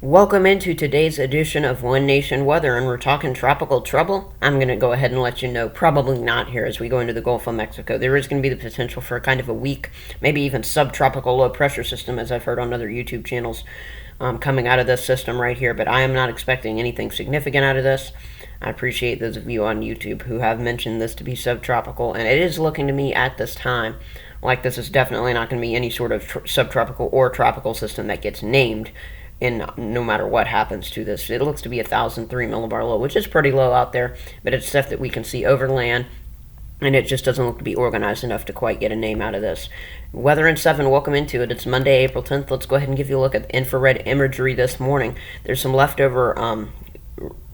Welcome into today's edition of One Nation Weather, and we're talking tropical trouble. I'm going to go ahead and let you know, probably not here as we go into the Gulf of Mexico. There is going to be the potential for kind of a weak, maybe even subtropical low pressure system, as I've heard on other YouTube channels, coming out of this system right here, but I am not expecting anything significant out of this. I appreciate those of you on YouTube who have mentioned this to be subtropical, and it is looking to me at this time like this is definitely not going to be any sort of subtropical or tropical system that gets named in no matter what happens to this. It looks to be 1,003 millibar low, which is pretty low out there, but it's stuff that we can see over land, and it just doesn't look to be organized enough to quite get a name out of this. Weather in 7, welcome into it. It's Monday, April 10th. Let's go ahead and give you a look at the infrared imagery this morning. There's some leftover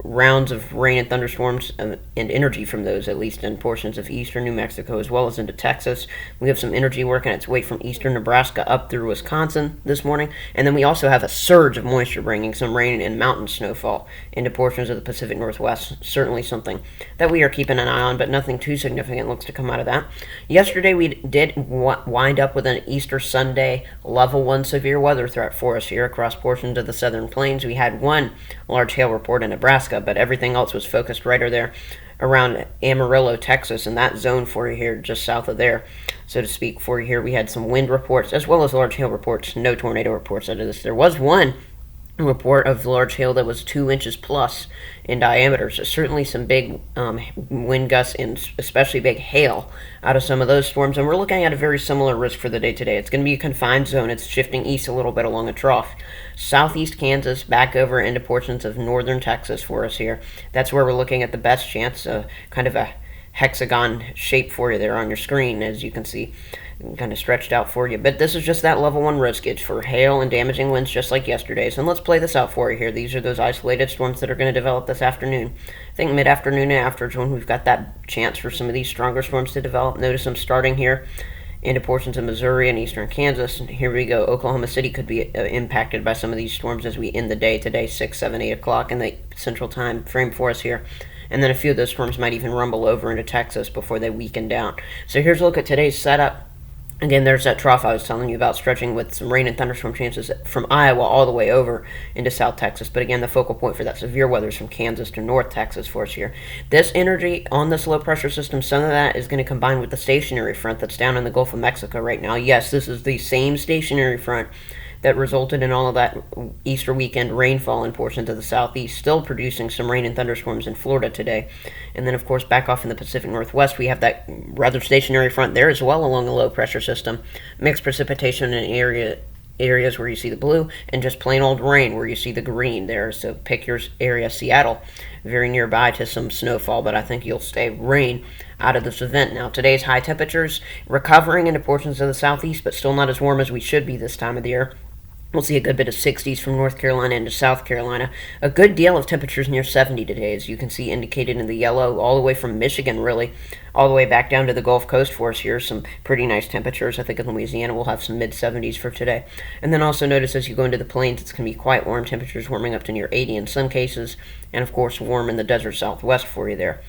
rounds of rain and thunderstorms and energy from those, at least in portions of eastern New Mexico as well as into Texas. We have some energy working its way from eastern Nebraska up through Wisconsin this morning, and then we also have a surge of moisture bringing some rain and mountain snowfall into portions of the Pacific Northwest. Certainly something that we are keeping an eye on, but nothing too significant looks to come out of that. Yesterday we did wind up with an Easter Sunday level 1 severe weather threat for us here across portions of the southern plains. We had one large hail report in Nebraska, but everything else was focused right there around Amarillo, Texas, and that zone for you here, just south of there, so to speak, for you here. We had some wind reports as well as large hail reports, no tornado reports out of this. There was one report of large hail that was 2 inches plus in diameter, so certainly some big wind gusts and especially big hail out of some of those storms, and we're looking at a very similar risk for the day today. It's going to be a confined zone. It's shifting east a little bit along a trough. Southeast Kansas back over into portions of northern Texas for us here. That's where we're looking at the best chance, kind of a hexagon shape for you there on your screen, as you can see, kind of stretched out for you. But this is just that level 1 risk. It's for hail and damaging winds just like yesterday's. And let's play this out for you here. These are those isolated storms that are going to develop this afternoon. I think mid-afternoon and afterwards when we've got that chance for some of these stronger storms to develop. Notice them starting here into portions of Missouri and eastern Kansas. And here we go. Oklahoma City could be impacted by some of these storms as we end the day today, 6, 7, 8 o'clock in the central time frame for us here. And then a few of those storms might even rumble over into Texas before they weaken down. So here's a look at today's setup. Again, there's that trough I was telling you about, stretching with some rain and thunderstorm chances from Iowa all the way over into South Texas. But again, the focal point for that severe weather is from Kansas to North Texas for us here. This energy on this low pressure system, some of that is going to combine with the stationary front that's down in the Gulf of Mexico right now. Yes, this is the same stationary front that resulted in all of that Easter weekend rainfall in portions of the southeast, still producing some rain and thunderstorms in Florida today. And then, of course, back off in the Pacific Northwest, we have that rather stationary front there as well along a low pressure system. Mixed precipitation in areas where you see the blue, and just plain old rain where you see the green there. So pick your area. Seattle, very nearby to some snowfall, but I think you'll stay rain out of this event. Now, today's high temperatures recovering into portions of the southeast, but still not as warm as we should be this time of the year. We'll see a good bit of 60s from North Carolina into South Carolina. A good deal of temperatures near 70 today, as you can see indicated in the yellow, all the way from Michigan, really, all the way back down to the Gulf Coast for us here. Some pretty nice temperatures. I think in Louisiana we'll have some mid-70s for today. And then also notice as you go into the plains, it's going to be quite warm. Temperatures warming up to near 80 in some cases, and of course warm in the desert southwest for you there.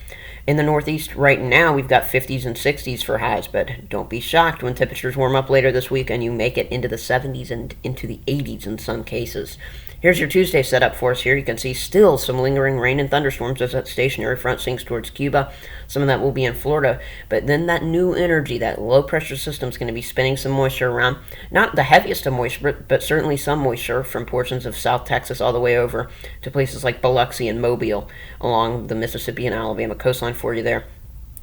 In the Northeast right now, we've got 50s and 60s for highs, but don't be shocked when temperatures warm up later this week and you make it into the 70s and into the 80s in some cases. Here's your Tuesday setup for us here. You can see still some lingering rain and thunderstorms as that stationary front sinks towards Cuba. Some of that will be in Florida, but then that new energy, that low pressure system is going to be spinning some moisture around. Not the heaviest of moisture, but certainly some moisture from portions of South Texas all the way over to places like Biloxi and Mobile along the Mississippi and Alabama coastline for you there.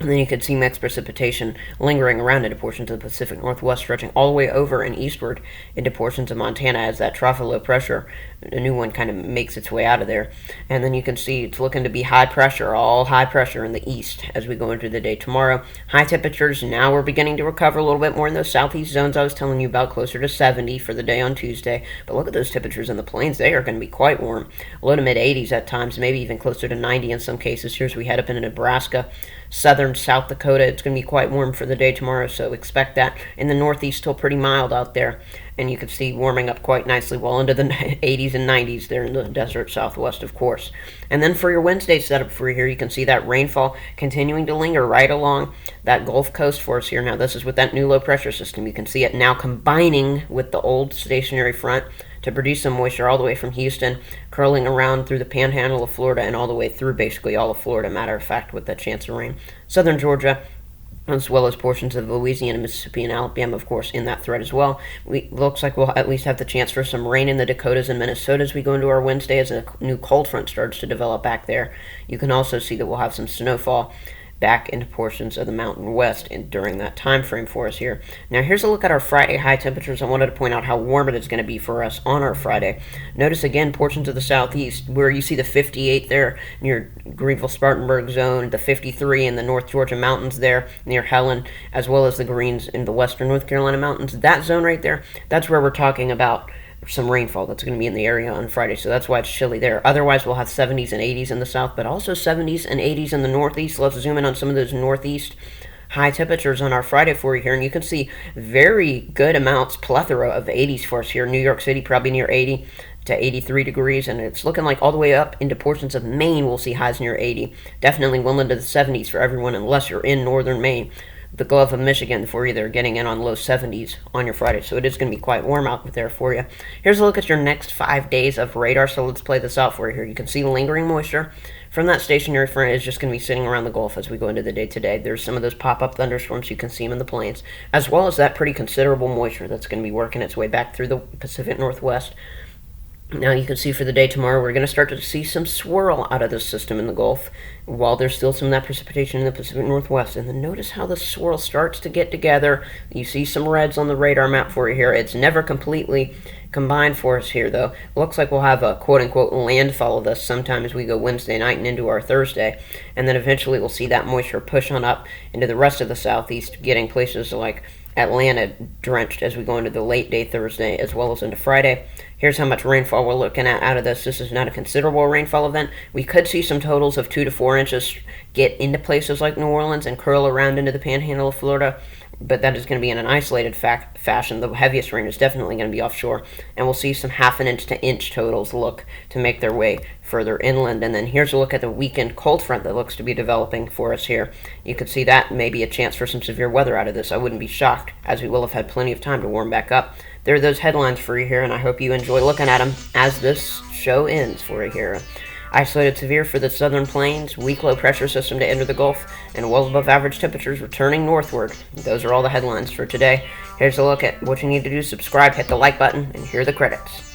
And then you can see mixed precipitation lingering around into portions of the Pacific Northwest, stretching all the way over and eastward into portions of Montana as that trough of low pressure, a new one, kind of makes its way out of there. And then you can see it's looking to be high pressure, all high pressure in the east as we go into the day tomorrow. High temperatures, now we're beginning to recover a little bit more in those southeast zones I was telling you about, closer to 70 for the day on Tuesday. But look at those temperatures in the plains. They are going to be quite warm. Low to mid-80s at times, maybe even closer to 90 in some cases. Here as we head up into Nebraska, southern South Dakota, it's going to be quite warm for the day tomorrow, so expect that. In the northeast, still pretty mild out there, and you can see warming up quite nicely well into the 80s and 90s there in the desert southwest, of course. And then for your Wednesday setup for here, you can see that rainfall continuing to linger right along that Gulf Coast for us here. Now, this is with that new low pressure system. You can see it now combining with the old stationary front to produce some moisture all the way from Houston, curling around through the panhandle of Florida and all the way through basically all of Florida, matter of fact, with that chance of rain. Southern Georgia, as well as portions of Louisiana, Mississippi, and Alabama, of course, in that thread as well. Looks like we'll at least have the chance for some rain in the Dakotas and Minnesota as we go into our Wednesday as a new cold front starts to develop back there. You can also see that we'll have some snowfall back into portions of the Mountain West during that time frame for us here. Now here's a look at our Friday high temperatures. I wanted to point out how warm it is going to be for us on our Friday. Notice again portions of the southeast where you see the 58 there near Greenville-Spartanburg zone, the 53 in the North Georgia mountains there near Helen, as well as the greens in the western North Carolina mountains. That zone right there, that's where we're talking about some rainfall that's going to be in the area on Friday, so that's why it's chilly there. Otherwise, we'll have 70s and 80s in the south, but also 70s and 80s in the northeast. Let's zoom in on some of those northeast high temperatures on our Friday for you here, and you can see very good amounts, plethora of 80s for us here. New York City probably near 80 to 83 degrees, and it's looking like all the way up into portions of Maine we'll see highs near 80. Definitely well into the 70s for everyone unless you're in northern Maine. The Gulf of Michigan for you, they're getting in on low 70s on your Friday, so it is going to be quite warm out there for you. Here's a look at your next 5 days of radar, so let's play this out for you here. You can see lingering moisture from that stationary front is just going to be sitting around the Gulf as we go into the day today. There's some of those pop-up thunderstorms, you can see them in the plains, as well as that pretty considerable moisture that's going to be working its way back through the Pacific Northwest. Now you can see for the day tomorrow, we're going to start to see some swirl out of this system in the Gulf, while there's still some of that precipitation in the Pacific Northwest. And then notice how the swirl starts to get together. You see some reds on the radar map for you here. It's never completely combined for us here, though. It looks like we'll have a quote-unquote landfall of this sometime as we go Wednesday night and into our Thursday. And then eventually we'll see that moisture push on up into the rest of the southeast, getting places like Atlanta drenched as we go into the late day Thursday as well as into Friday. Here's how much rainfall we're looking at out of this. This is not a considerable rainfall event. We could see some totals of 2 to 4 inches get into places like New Orleans and curl around into the panhandle of Florida, but that is going to be in an isolated fashion. The heaviest rain is definitely going to be offshore, and we'll see some half an inch to inch totals look to make their way further inland. And then here's a look at the weekend cold front that looks to be developing for us here. You could see that may be a chance for some severe weather out of this. I wouldn't be shocked, as we will have had plenty of time to warm back up. There are those headlines for you here, and I hope you enjoy looking at them as this show ends for you here. Isolated severe for the southern plains, weak low pressure system to enter the Gulf, and well above average temperatures returning northward. Those are all the headlines for today. Here's a look at what you need to do. Subscribe, hit the like button, and here are the credits.